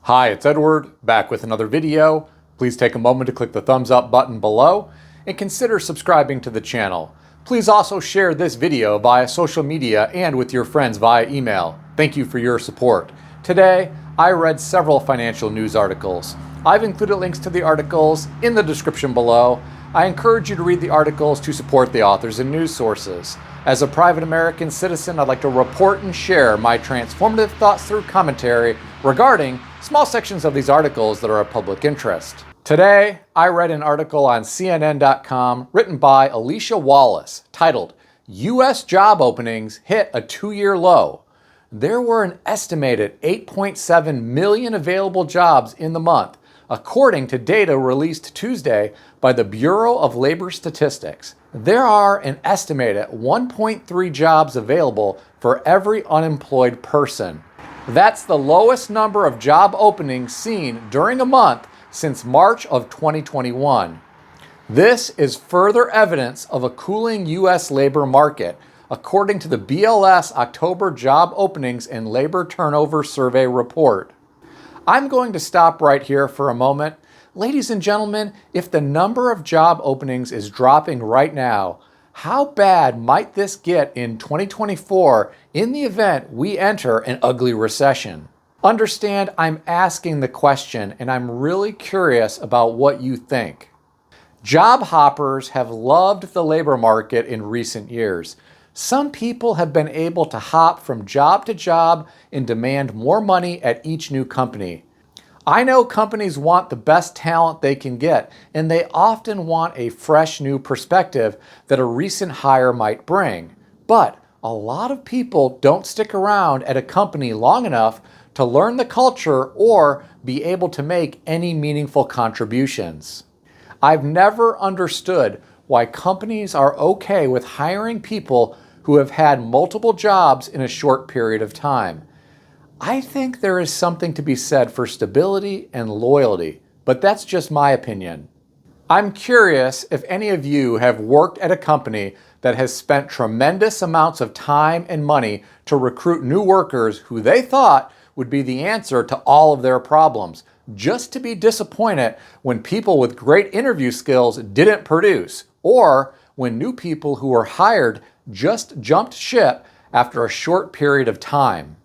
Hi, it's Edward, back with another video. Please take a moment to click the thumbs up button below and consider subscribing to the channel. Please also share this video via social media and with your friends via email. Thank you for your support. Today, I read several financial news articles. I've included links to the articles in the description below. I encourage you to read the articles to support the authors and news sources. As a private American citizen, I'd like to report and share my transformative thoughts through commentary regarding small sections of these articles that are of public interest. Today, I read an article on CNN.com written by Alicia Wallace titled, U.S. Job Openings Hit a 2-Year Low. There were an estimated 8.7 million available jobs in the month, according to data released Tuesday by the Bureau of Labor Statistics. There are an estimated 1.3 jobs available for every unemployed person. That's the lowest number of job openings seen during a month since March of 2021. This is further evidence of a cooling U.S. labor market, according to the BLS October Job Openings and Labor Turnover Survey report. I'm going to stop right here for a moment. Ladies and gentlemen, if the number of job openings is dropping right now, how bad might this get in 2024 in the event we enter an ugly recession? Understand, I'm asking the question and I'm really curious about what you think. Job hoppers have loved the labor market in recent years. Some people have been able to hop from job to job and demand more money at each new company. I know companies want the best talent they can get, and they often want a fresh new perspective that a recent hire might bring. But a lot of people don't stick around at a company long enough to learn the culture or be able to make any meaningful contributions. I've never understood why companies are okay with hiring people who have had multiple jobs in a short period of time. I think there is something to be said for stability and loyalty, but that's just my opinion. I'm curious if any of you have worked at a company that has spent tremendous amounts of time and money to recruit new workers who they thought would be the answer to all of their problems, just to be disappointed when people with great interview skills didn't produce, or when new people who were hired just jumped ship after a short period of time.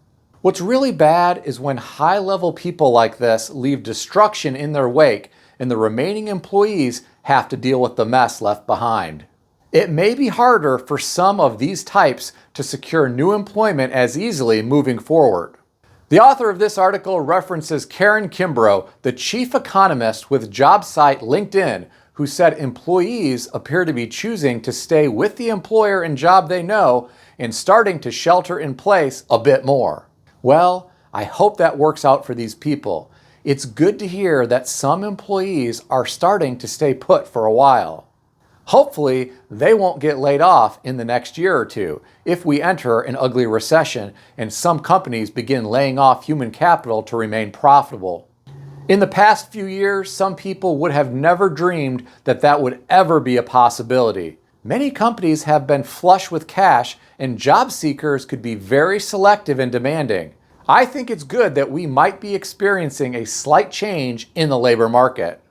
What's really bad is when high-level people like this leave destruction in their wake and the remaining employees have to deal with the mess left behind. It may be harder for some of these types to secure new employment as easily moving forward. The author of this article references Karen Kimbrough, the chief economist with job site LinkedIn, who said employees appear to be choosing to stay with the employer and job they know and starting to shelter in place a bit more. Well, I hope that works out for these people. It's good to hear that some employees are starting to stay put for a while. Hopefully, they won't get laid off in the next year or two if we enter an ugly recession and some companies begin laying off human capital to remain profitable. In the past few years, some people would have never dreamed that that would ever be a possibility. Many companies have been flush with cash and job seekers could be very selective and demanding. I think it's good that we might be experiencing a slight change in the labor market.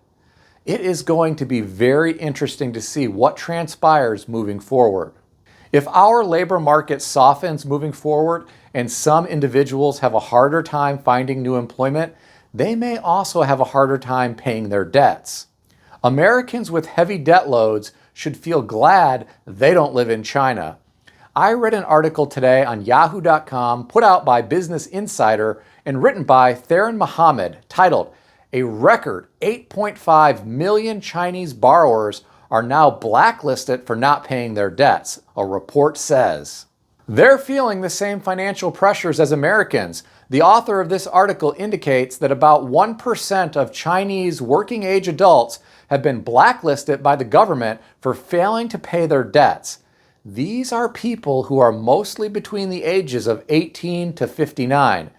It is going to be very interesting to see what transpires moving forward. If our labor market softens moving forward and some individuals have a harder time finding new employment, they may also have a harder time paying their debts. Americans with heavy debt loads should feel glad they don't live in China. I read an article today on yahoo.com put out by Business Insider and written by Theron Mohammed titled, A Record 8.5 million Chinese borrowers are now blacklisted for not paying their debts, a report says. They're feeling the same financial pressures as Americans. The author of this article indicates that about 1% of Chinese working-age adults have been blacklisted by the government for failing to pay their debts. These are people who are mostly between the ages of 18 to 59.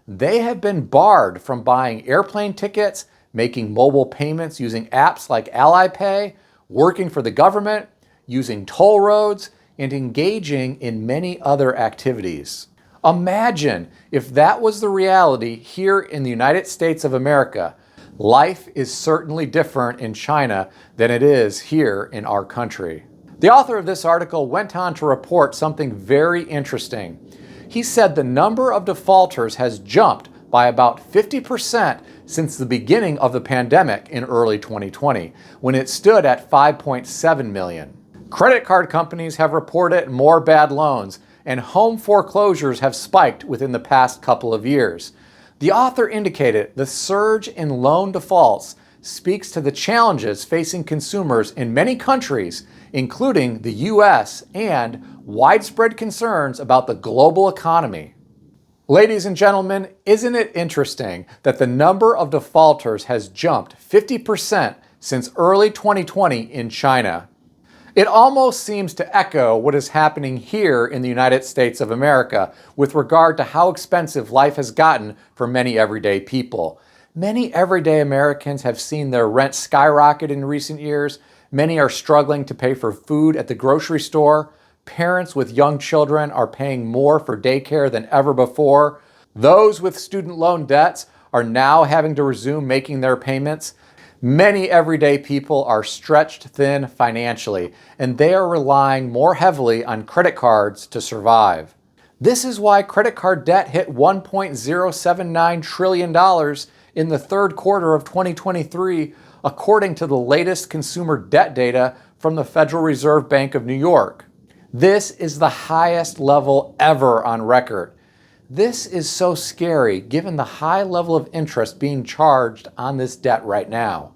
They have been barred from buying airplane tickets, making mobile payments using apps like Alipay, working for the government, using toll roads, and engaging in many other activities. Imagine if that was the reality here in the United States of America. Life is certainly different in China than it is here in our country. The author of this article went on to report something very interesting. He said the number of defaulters has jumped by about 50% since the beginning of the pandemic in early 2020, when it stood at 5.7 million. Credit card companies have reported more bad loans, and home foreclosures have spiked within the past couple of years. The author indicated the surge in loan defaults speaks to the challenges facing consumers in many countries, including the U.S., and widespread concerns about the global economy. Ladies and gentlemen, isn't it interesting that the number of defaulters has jumped 50% since early 2020 in China? It almost seems to echo what is happening here in the United States of America with regard to how expensive life has gotten for many everyday people. Many everyday Americans have seen their rent skyrocket in recent years. Many are struggling to pay for food at the grocery store. Parents with young children are paying more for daycare than ever before. Those with student loan debts are now having to resume making their payments. Many everyday people are stretched thin financially, and they are relying more heavily on credit cards to survive. This is why credit card debt hit $1.079 trillion in the third quarter of 2023, according to the latest consumer debt data from the Federal Reserve Bank of New York. This is the highest level ever on record. This is so scary given the high level of interest being charged on this debt right now.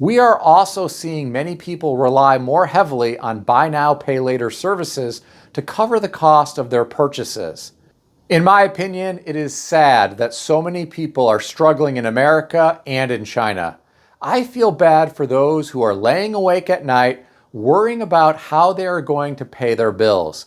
We are also seeing many people rely more heavily on buy now, pay later services to cover the cost of their purchases. In my opinion, it is sad that so many people are struggling in America and in China. I feel bad for those who are laying awake at night worrying about how they are going to pay their bills.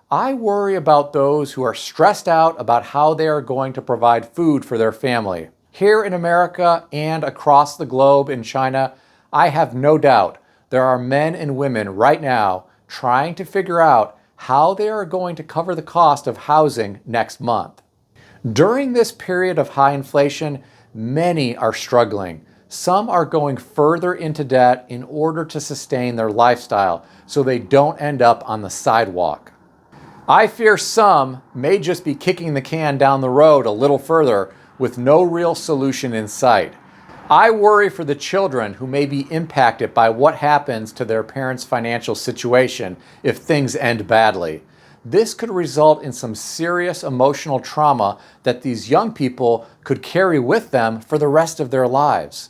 I worry about those who are stressed out about how they are going to provide food for their family. Here in America and across the globe in China, I have no doubt there are men and women right now trying to figure out how they are going to cover the cost of housing next month. During this period of high inflation, many are struggling. Some are going further into debt in order to sustain their lifestyle so they don't end up on the sidewalk. I fear some may just be kicking the can down the road a little further with no real solution in sight. I worry for the children who may be impacted by what happens to their parents' financial situation if things end badly. This could result in some serious emotional trauma that these young people could carry with them for the rest of their lives.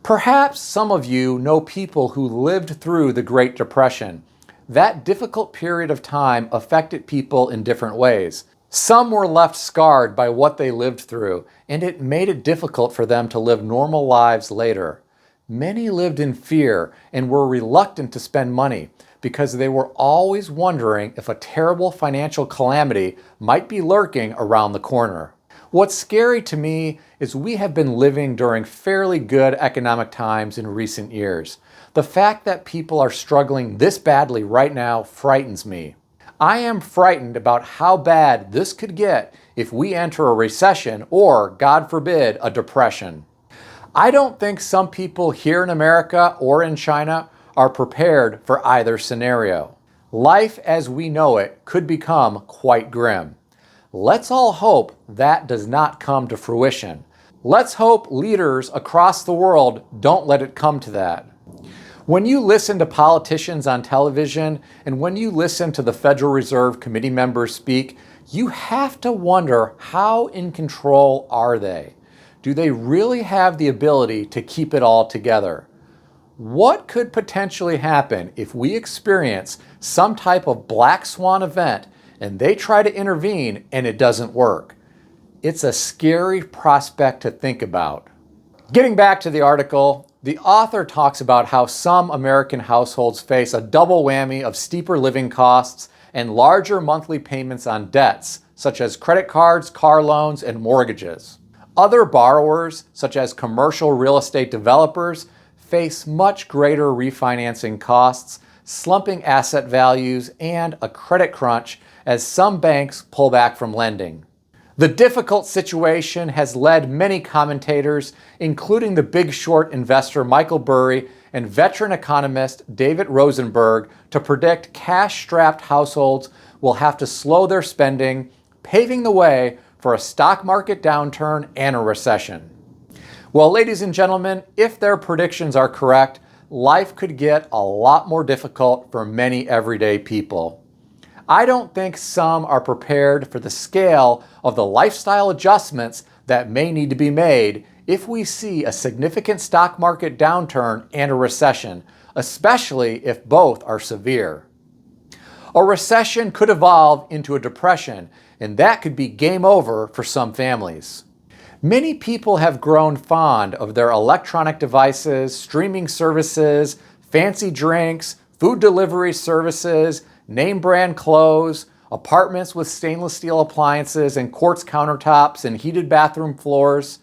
Perhaps some of you know people who lived through the Great Depression. That difficult period of time affected people in different ways. Some were left scarred by what they lived through, and it made it difficult for them to live normal lives later. Many lived in fear and were reluctant to spend money because they were always wondering if a terrible financial calamity might be lurking around the corner. What's scary to me is we have been living during fairly good economic times in recent years. The fact that people are struggling this badly right now frightens me. I am frightened about how bad this could get if we enter a recession or, God forbid, a depression. I don't think some people here in America or in China are prepared for either scenario. Life as we know it could become quite grim. Let's all hope that does not come to fruition. Let's hope leaders across the world don't let it come to that. When you listen to politicians on television and when you listen to the Federal Reserve Committee members speak, you have to wonder, how in control are they? Do they really have the ability to keep it all together? What could potentially happen if we experience some type of black swan event and they try to intervene and it doesn't work? It's a scary prospect to think about. Getting back to the article, the author talks about how some American households face a double whammy of steeper living costs and larger monthly payments on debts, such as credit cards, car loans, and mortgages. Other borrowers, such as commercial real estate developers, face much greater refinancing costs, slumping asset values, and a credit crunch as some banks pull back from lending. The difficult situation has led many commentators, including the Big Short investor Michael Burry and veteran economist David Rosenberg, to predict cash-strapped households will have to slow their spending, paving the way for a stock market downturn and a recession. Well, ladies and gentlemen, if their predictions are correct, life could get a lot more difficult for many everyday people. I don't think some are prepared for the scale of the lifestyle adjustments that may need to be made if we see a significant stock market downturn and a recession, especially if both are severe. A recession could evolve into a depression, and that could be game over for some families. Many people have grown fond of their electronic devices, streaming services, fancy drinks, food delivery services, name brand clothes, apartments with stainless steel appliances and quartz countertops and heated bathroom floors.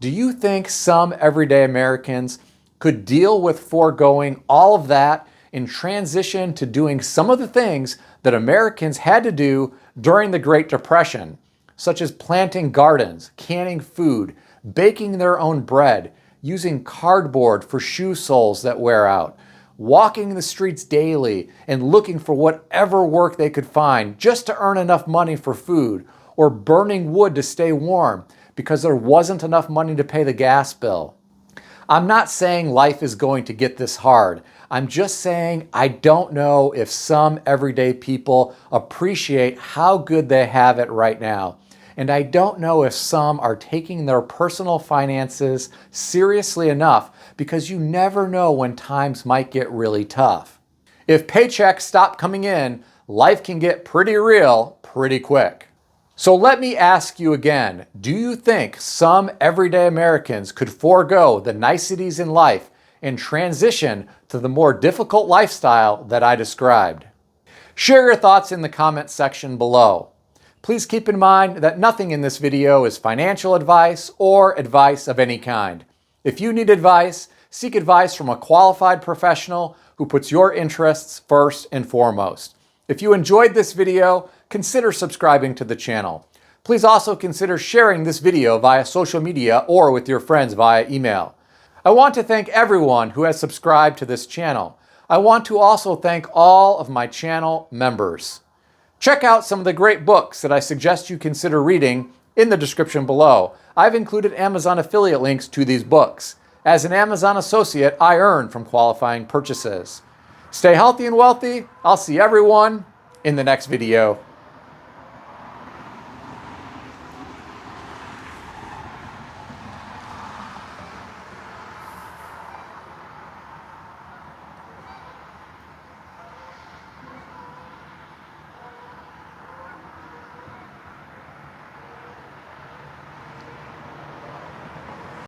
Do you think some everyday Americans could deal with foregoing all of that and transition to doing some of the things that Americans had to do during the Great Depression, such as planting gardens, canning food, baking their own bread, using cardboard for shoe soles that wear out, walking the streets daily and looking for whatever work they could find just to earn enough money for food, or burning wood to stay warm because there wasn't enough money to pay the gas bill? I'm not saying life is going to get this hard. I'm just saying I don't know if some everyday people appreciate how good they have it right now. And I don't know if some are taking their personal finances seriously enough, because you never know when times might get really tough. If paychecks stop coming in, life can get pretty real pretty quick. So let me ask you again, do you think some everyday Americans could forego the niceties in life and transition to the more difficult lifestyle that I described? Share your thoughts in the comments section below. Please keep in mind that nothing in this video is financial advice or advice of any kind. If you need advice, seek advice from a qualified professional who puts your interests first and foremost. If you enjoyed this video, consider subscribing to the channel. Please also consider sharing this video via social media or with your friends via email. I want to thank everyone who has subscribed to this channel. I want to also thank all of my channel members. Check out some of the great books that I suggest you consider reading in the description below. I've included Amazon affiliate links to these books. As an Amazon associate, I earn from qualifying purchases. Stay healthy and wealthy. I'll see everyone in the next video.